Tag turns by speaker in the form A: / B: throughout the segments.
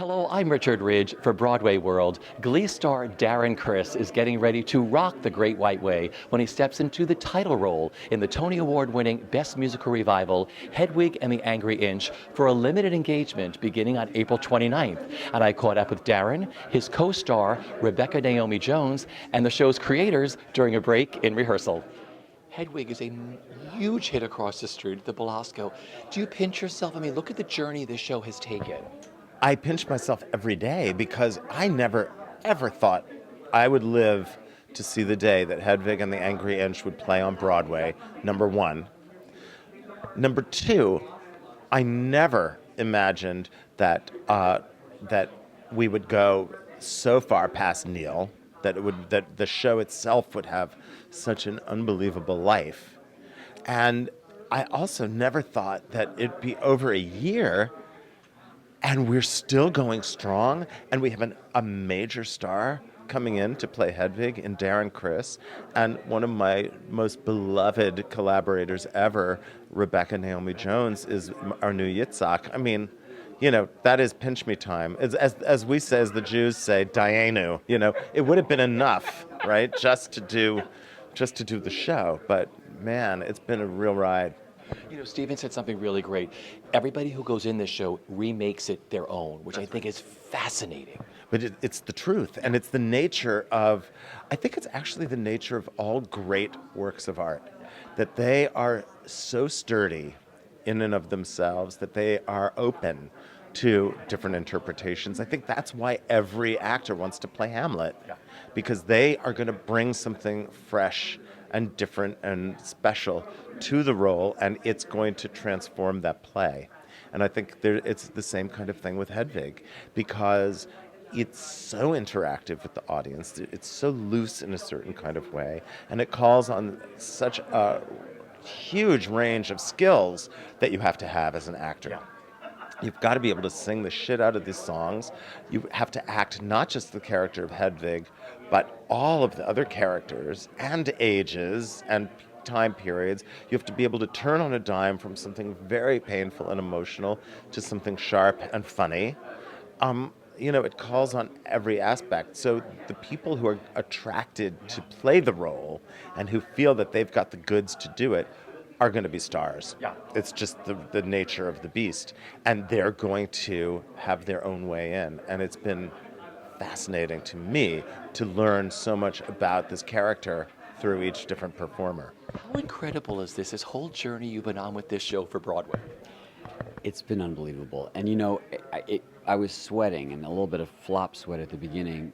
A: Hello, I'm Richard Ridge for Broadway World. Glee star Darren Criss is getting ready to rock the Great White Way when he steps into the title role in the Tony Award-winning Best Musical Revival, Hedwig and the Angry Inch, for a limited engagement beginning on April 29th. And I caught up with Darren, his co-star Rebecca Naomi Jones, and the show's creators during a break in rehearsal. Hedwig is a huge hit across the street at the Belasco. Do you pinch yourself? I mean, look at the journey this show has taken.
B: I pinch myself every day because I never, ever thought I would live to see the day that Hedwig and the Angry Inch would play on Broadway, number one. Number two, I never imagined that that we would go so far past Neil, that the show itself would have such an unbelievable life. And I also never thought that it'd be over a year and we're still going strong, and we have a major star coming in to play Hedwig in Darren Criss, and one of my most beloved collaborators ever, Rebecca Naomi Jones, is our new Yitzhak. I mean, that is pinch me time. As we say, as the Jews say, Dayenu. It would have been enough, right, just to do the show. But man, it's been a real ride.
A: Stephen said something really great. Everybody who goes in this show remakes it their own, which I think is fascinating.
B: But it's the truth, and it's the nature of, I think it's actually the nature of all great works of art, that they are so sturdy in and of themselves that they are open to different interpretations. I think that's why every actor wants to play Hamlet, because they are going to bring something fresh and different and special to the role, and it's going to transform that play. And I think it's the same kind of thing with Hedwig, because it's so interactive with the audience. It's so loose in a certain kind of way, and it calls on such a huge range of skills that you have to have as an actor.
A: Yeah.
B: You've got to be able to sing the shit out of these songs. You have to act not just the character of Hedwig, but all of the other characters and ages and time periods. You have to be able to turn on a dime from something very painful and emotional to something sharp and funny. It calls on every aspect. So the people who are attracted to play the role and who feel that they've got the goods to do it are going to be stars.
A: Yeah.
B: It's just the nature of the beast. And they're going to have their own way in. And it's been fascinating to me to learn so much about this character through each different performer.
A: How incredible is this whole journey you've been on with this show for Broadway?
C: It's been unbelievable. And I was sweating, and a little bit of flop sweat at the beginning.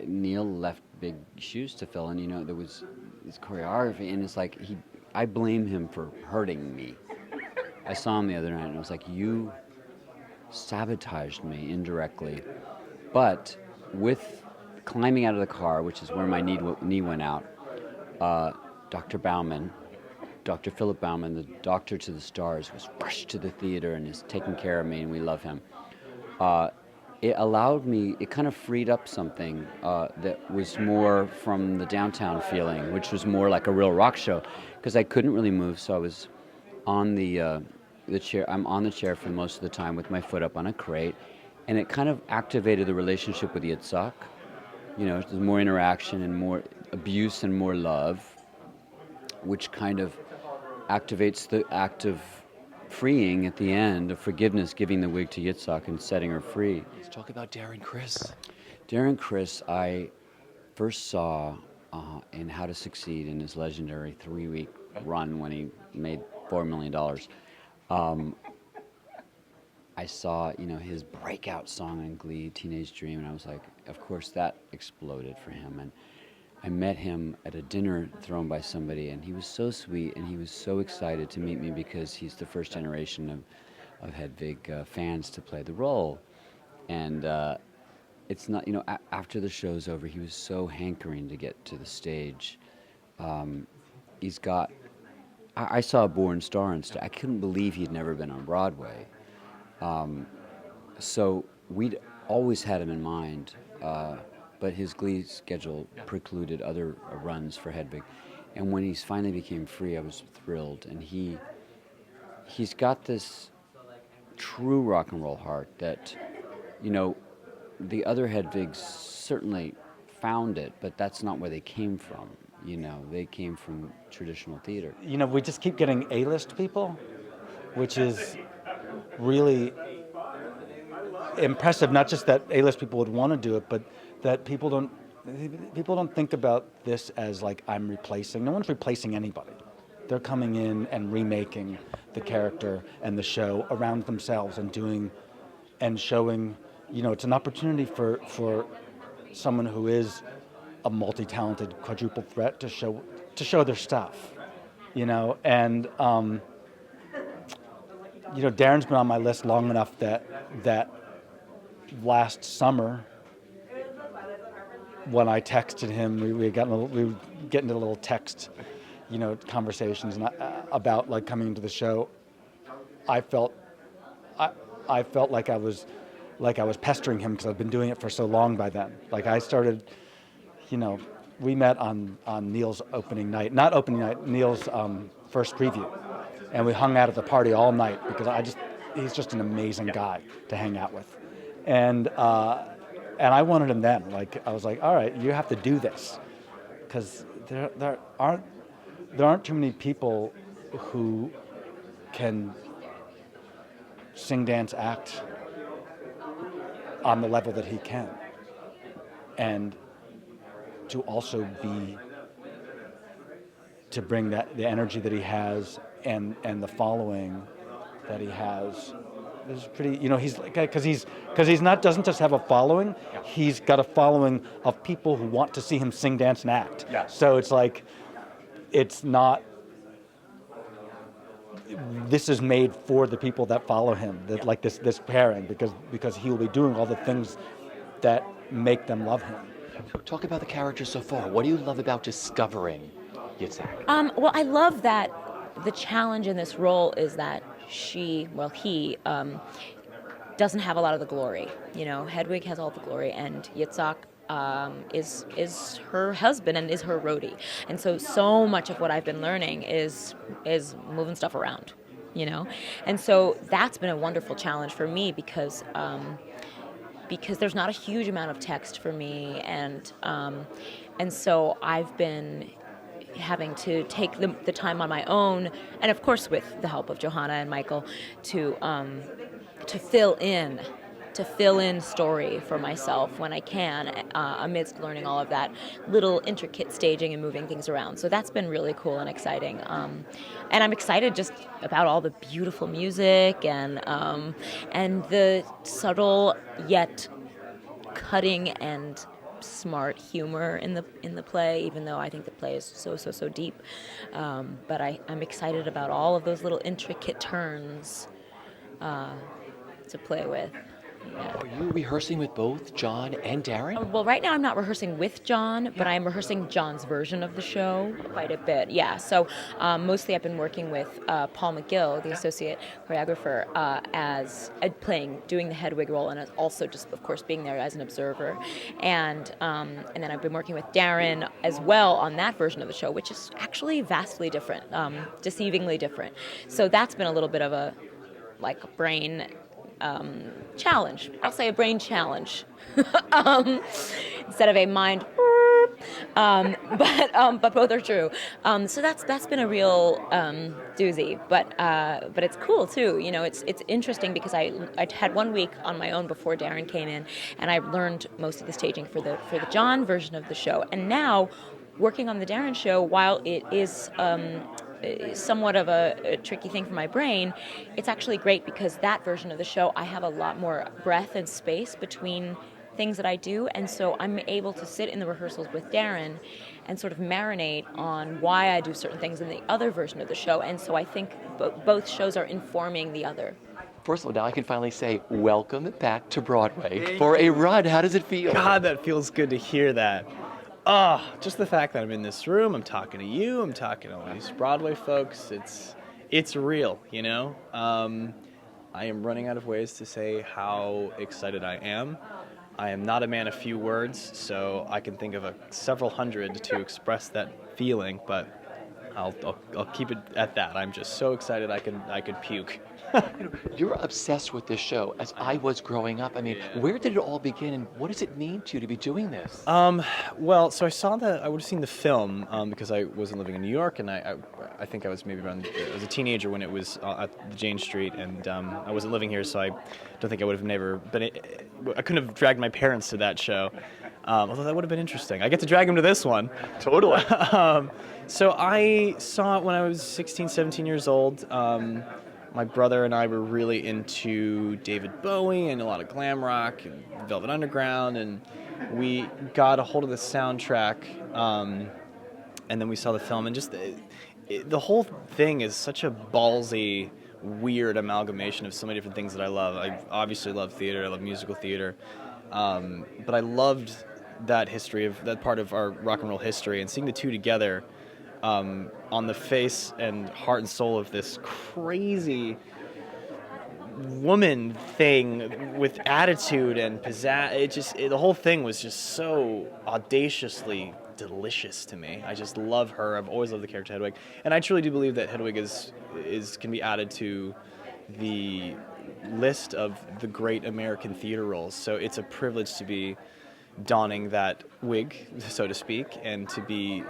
C: Neil left big shoes to fill, and there was this choreography, and it's like I blame him for hurting me. I saw him the other night, and I was like, you sabotaged me indirectly. But with climbing out of the car, which is where my knee went out, Dr. Philip Bauman, the doctor to the stars, was rushed to the theater and is taking care of me, and we love him. It kind of freed up something that was more from the downtown feeling, which was more like a real rock show, because I couldn't really move, so I was on the chair. I'm on the chair for most of the time with my foot up on a crate, and it kind of activated the relationship with Yitzhak. There's more interaction and more abuse and more love, which kind of activates the act of freeing at the end, of forgiveness, giving the wig to Yitzhak and setting her free.
A: Let's talk about Darren Criss.
C: Darren Criss, I first saw in How to Succeed in his legendary 3-week run when he made $4 million. I saw, his breakout song in Glee, Teenage Dream, and I was like, of course, that exploded for him. And I met him at a dinner thrown by somebody, and he was so sweet, and he was so excited to meet me because he's the first generation of Hedwig fans to play the role. And it's not, after the show's over, he was so hankering to get to the stage. He's got, I saw a born star instead. I couldn't believe he'd never been on Broadway. So we'd always had him in mind, but his Glee schedule precluded other runs for Hedwig. And when he finally became free, I was thrilled. And he's got this true rock and roll heart that you know, the other Hedwigs certainly found it, but that's not where they came from. You know, they came from traditional theater.
D: You know, we just keep getting A-list people, which is really impressive. Not just that A-list people would want to do it, but that people don't think about this as like I'm replacing. No one's replacing anybody. They're coming in and remaking the character and the show around themselves and doing and showing. You know, it's an opportunity for someone who is a multi-talented quadruple threat to show their stuff. You know, and you know, Darren's been on my list long enough that last summer, when I texted him, we were getting into little text, you know, conversations and about like coming into the show. I felt like I was pestering him because I've been doing it for so long by then. Like I started, you know, we met on Neil's opening night, not opening night, Neil's first preview, and we hung out at the party all night because he's just an amazing guy to hang out with, and I wanted him then. Like I was like, all right, you have to do this, because there aren't too many people who can sing, dance, act on the level that he can, and to also to bring the energy that he has and the following that he has is pretty. You know, he's like, because he's not doesn't just have a following, he's got a following of people who want to see him sing, dance, and act.
A: Yeah.
D: So it's like, it's not. This is made for the people that follow him, like this pairing, because he will be doing all the things that make them love him.
A: So talk about the characters so far. What do you love about discovering Yitzhak?
E: Well, I love that the challenge in this role is that he doesn't have a lot of the glory. You know, Hedwig has all the glory, and Yitzhak is her husband and is her roadie. And so much of what I've been learning is moving stuff around, you know? And so that's been a wonderful challenge for me because there's not a huge amount of text for me, and so I've been having to take the time on my own, and of course with the help of Johanna and Michael, to fill in story for myself when I can, amidst learning all of that little intricate staging and moving things around. So that's been really cool and exciting. And I'm excited just about all the beautiful music and the subtle yet cutting and smart humor in the play, even though I think the play is so deep. But I'm excited about all of those little intricate turns to play with. Yeah.
A: Are you rehearsing with both John and Darren?
E: Well, right now I'm not rehearsing with John, but I'm rehearsing John's version of the show quite a bit. Yeah, so mostly I've been working with Paul McGill, the associate choreographer, doing the Hedwig role, and also just, of course, being there as an observer. And then I've been working with Darren as well on that version of the show, which is actually vastly different, deceivingly different. So that's been a little bit of a brain challenge. I'll say a brain challenge instead of a mind. But both are true. So that's been a real doozy. But it's cool too. You know, it's interesting because I had 1 week on my own before Darren came in, and I learned most of the staging for the John version of the show. And now, working on the Darren show, while it is somewhat of a tricky thing for my brain, it's actually great because that version of the show, I have a lot more breath and space between things that I do, and so I'm able to sit in the rehearsals with Darren and sort of marinate on why I do certain things in the other version of the show, and so I think both shows are informing the other.
A: First of all, now I can finally say welcome back to Broadway for a run. How does it feel?
F: God, that feels good to hear that. Just the fact that I'm in this room, I'm talking to you, I'm talking to all these Broadway folks, it's real, you know? I am running out of ways to say how excited I am. I am not a man of few words, so I can think of several hundred to express that feeling, but I'll keep it at that. I'm just so excited I could puke.
A: You're obsessed with this show, as I was growing up. I mean, where did it all begin, and what does it mean to you to be doing this?
F: Well, so I would have seen the film because I wasn't living in New York, and I think I was maybe around, I was a teenager when it was at the Jane Street, and I wasn't living here, so I don't think I would have never been, I couldn't have dragged my parents to that show, although that would have been interesting. I get to drag them to this one.
A: Totally.
F: So I saw it when I was 16, 17 years old. My brother and I were really into David Bowie and a lot of glam rock and Velvet Underground, and we got a hold of the soundtrack, and then we saw the film, and just the whole thing is such a ballsy, weird amalgamation of so many different things that I love. I obviously love theater, I love musical theater, but I loved that history of that part of our rock and roll history, and seeing the two together on the face and heart and soul of this crazy woman thing with attitude and pizzazz. The whole thing was just so audaciously delicious to me. I just love her. I've always loved the character Hedwig, and I truly do believe that Hedwig can be added to the list of the great American theater roles. So it's a privilege to be donning that wig, so to speak, and to be,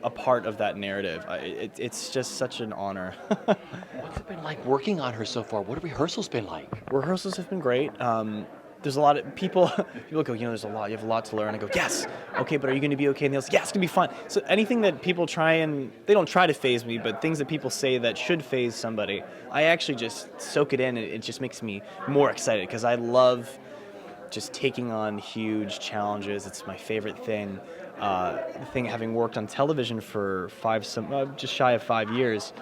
F: a part of that narrative. It's just such an honor.
A: What's it been like working on her so far? What have rehearsals been like?
F: Rehearsals have been great. There's a lot of people go, there's a lot, you have a lot to learn. I go, yes, okay, but are you going to be okay? And they'll say, yeah, it's going to be fun. So anything that people they don't try to phase me, but things that people say that should phase somebody, I actually just soak it in, and it just makes me more excited, because I love just taking on huge challenges. It's my favorite thing. Having worked on television for just shy of 5 years,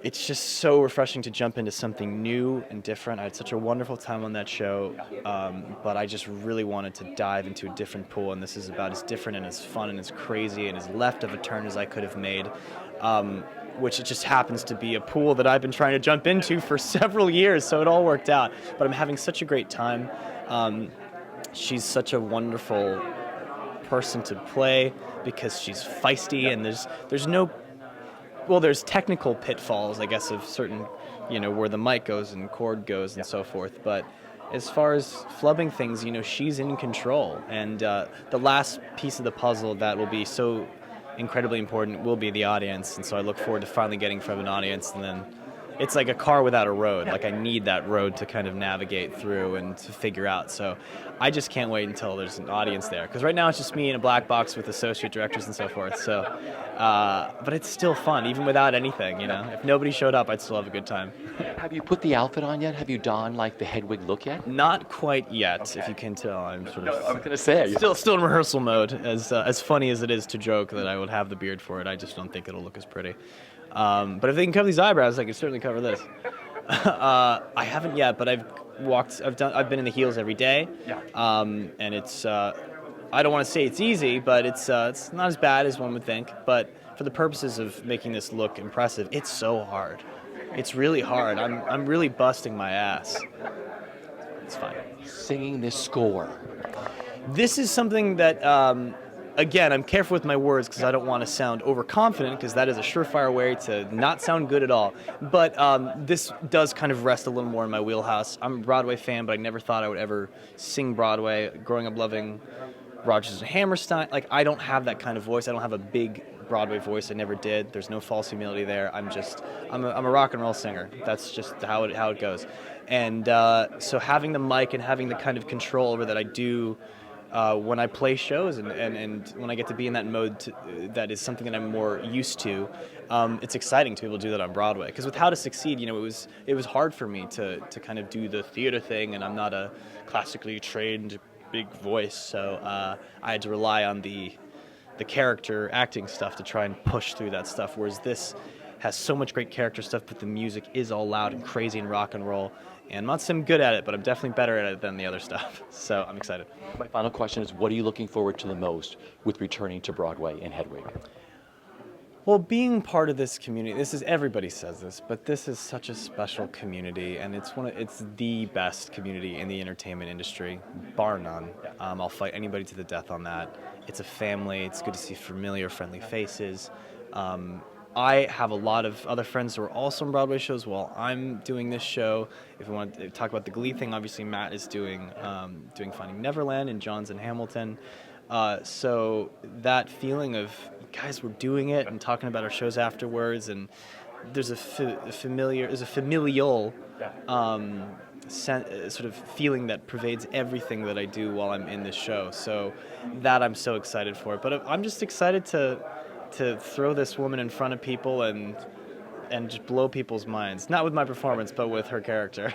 F: it's just so refreshing to jump into something new and different. I had such a wonderful time on that show, but I just really wanted to dive into a different pool, and this is about as different and as fun and as crazy and as left of a turn as I could have made, which it just happens to be a pool that I've been trying to jump into for several years, so it all worked out. But I'm having such a great time. She's such a wonderful person to play because she's feisty, and there's technical pitfalls, I guess, of certain, where the mic goes and chord goes and so forth, but as far as flubbing things, she's in control, and the last piece of the puzzle that will be so incredibly important will be the audience, and so I look forward to finally getting from an audience, and then it's like a car without a road. Like, I need that road to kind of navigate through and to figure out. So I just can't wait until there's an audience there. Because right now it's just me in a black box with associate directors and so forth. So, but it's still fun, even without anything, If nobody showed up, I'd still have a good time.
A: Have you put the outfit on yet? Have you donned, like, the Hedwig look yet?
F: Not quite yet, if you can tell. I'm sort of...
A: I was going to say.
F: Still in rehearsal mode. As funny as it is to joke that I would have the beard for it, I just don't think it'll look as pretty. But if they can cover these eyebrows, I can certainly cover this. I haven't yet, but I've been in the heels every day.
A: Yeah.
F: And it's, I don't want to say it's easy, but it's not as bad as one would think. But for the purposes of making this look impressive, it's so hard. It's really hard. I'm really busting my ass. It's fine.
A: Singing this score.
F: This is something that, again, I'm careful with my words because I don't want to sound overconfident, because that is a surefire way to not sound good at all. But this does kind of rest a little more in my wheelhouse. I'm a Broadway fan, but I never thought I would ever sing Broadway. Growing up loving Rodgers and Hammerstein, I don't have that kind of voice. I don't have a big Broadway voice. I never did. There's no false humility there. I'm a rock and roll singer. That's just how it goes. And so having the mic and having the kind of control over that I do when I play shows and when I get to be in that mode, that is something that I'm more used to. It's exciting to be able to do that on Broadway. Because with How to Succeed, it was hard for me to kind of do the theater thing, and I'm not a classically trained big voice, so I had to rely on the character acting stuff to try and push through that stuff. Whereas this has so much great character stuff, but the music is all loud and crazy and rock and roll. And I'm not saying I'm good at it, but I'm definitely better at it than the other stuff. So I'm excited.
A: My final question is, what are you looking forward to the most with returning to Broadway in Hedwig?
F: Well, being part of this community, everybody says this, but this is such a special community, and it's the best community in the entertainment industry, bar none. I'll fight anybody to the death on that. It's a family. It's good to see familiar, friendly faces. I have a lot of other friends who are also on Broadway shows while I'm doing this show. If we want to talk about the Glee thing, obviously Matt is doing Finding Neverland and John's in Hamilton. So that feeling of, guys, we're doing it and talking about our shows afterwards, and there's a familial sort of feeling that pervades everything that I do while I'm in this show. So that I'm so excited for. But I'm just excited to throw this woman in front of people and just blow people's minds. Not with my performance, but with her character.